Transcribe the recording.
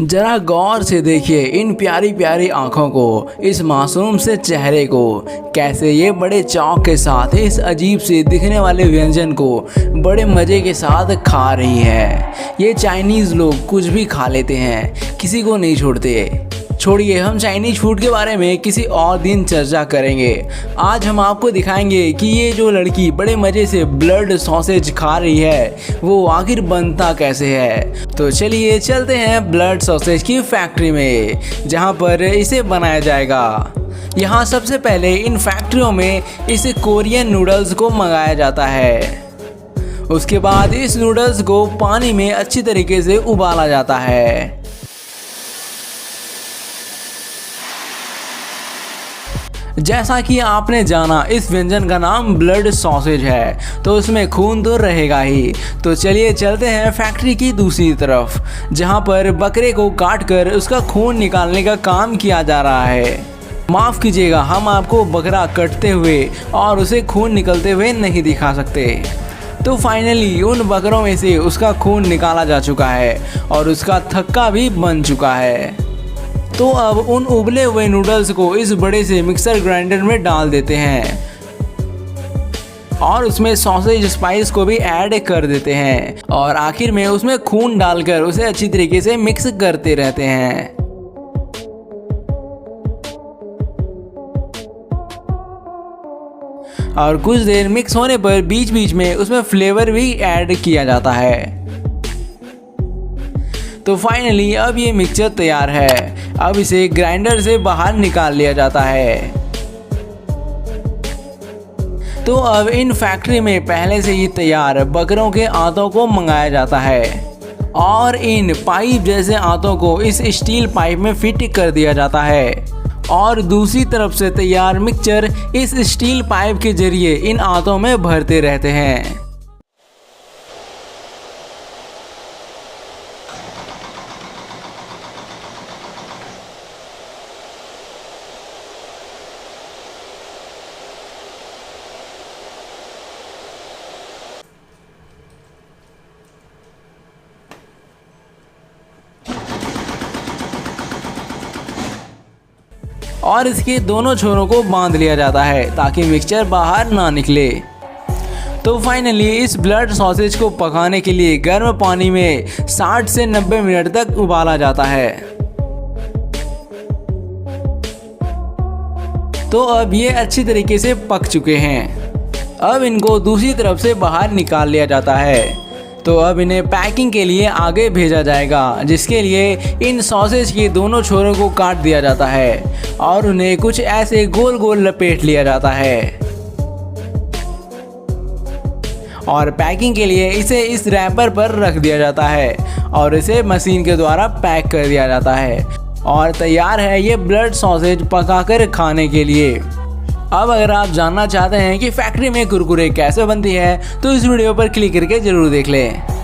जरा गौर से देखिए इन प्यारी प्यारी आंखों को, इस मासूम से चेहरे को, कैसे ये बड़े चौक के साथ इस अजीब से दिखने वाले व्यंजन को बड़े मज़े के साथ खा रही है। ये चाइनीज़ लोग कुछ भी खा लेते हैं, किसी को नहीं छोड़ते। छोड़िए, हम चाइनीज फूड के बारे में किसी और दिन चर्चा करेंगे। आज हम आपको दिखाएंगे कि ये जो लड़की बड़े मज़े से ब्लड सॉसेज खा रही है वो आखिर बनता कैसे है। तो चलिए चलते हैं ब्लड सॉसेज की फैक्ट्री में, जहाँ पर इसे बनाया जाएगा। यहाँ सबसे पहले इन फैक्ट्रियों में इस कोरियन नूडल्स को मंगाया जाता है। उसके बाद इस नूडल्स को पानी में अच्छी तरीके से उबाला जाता है। जैसा कि आपने जाना इस व्यंजन का नाम ब्लड सॉसेज है, तो उसमें खून तो रहेगा ही। तो चलिए चलते हैं फैक्ट्री की दूसरी तरफ, जहां पर बकरे को काट कर उसका खून निकालने का काम किया जा रहा है। माफ़ कीजिएगा, हम आपको बकरा कटते हुए और उसे खून निकलते हुए नहीं दिखा सकते। तो फाइनली उन बकरों में से उसका खून निकाला जा चुका है और उसका थक्का भी बन चुका है। तो अब उन उबले हुए नूडल्स को इस बड़े से मिक्सर ग्राइंडर में डाल देते हैं और उसमें सॉसेज स्पाइस को भी ऐड कर देते हैं और आखिर में उसमें खून डालकर उसे अच्छी तरीके से मिक्स करते रहते हैं। और कुछ देर मिक्स होने पर बीच बीच में उसमें फ्लेवर भी ऐड किया जाता है। तो फाइनली अब ये मिक्सचर तैयार है। अब इसे ग्राइंडर से बाहर निकाल लिया जाता है। तो अब इन फैक्ट्री में पहले से ही तैयार बकरों के आंतों को मंगाया जाता है और इन पाइप जैसे आंतों को इस स्टील पाइप में फिट कर दिया जाता है और दूसरी तरफ से तैयार मिक्सचर इस स्टील पाइप के जरिए इन आंतों में भरते रहते हैं। और इसके दोनों छोरों को बांध लिया जाता है ताकि मिक्सचर बाहर ना निकले। तो फाइनली इस ब्लड सॉसेज को पकाने के लिए गर्म पानी में 60 से 90 मिनट तक उबाला जाता है। तो अब ये अच्छी तरीके से पक चुके हैं। अब इनको दूसरी तरफ से बाहर निकाल लिया जाता है। तो अब इन्हें पैकिंग के लिए आगे भेजा जाएगा, जिसके लिए इन सॉसेज के दोनों छोरों को काट दिया जाता है और उन्हें कुछ ऐसे गोल गोल लपेट लिया जाता है और पैकिंग के लिए इसे इस रैपर पर रख दिया जाता है और इसे मशीन के द्वारा पैक कर दिया जाता है और तैयार है ये ब्लड सॉसेज पकाकर खाने के लिए। अब अगर आप जानना चाहते हैं कि फैक्ट्री में कुरकुरे कैसे बनती है तो इस वीडियो पर क्लिक करके ज़रूर देख लें।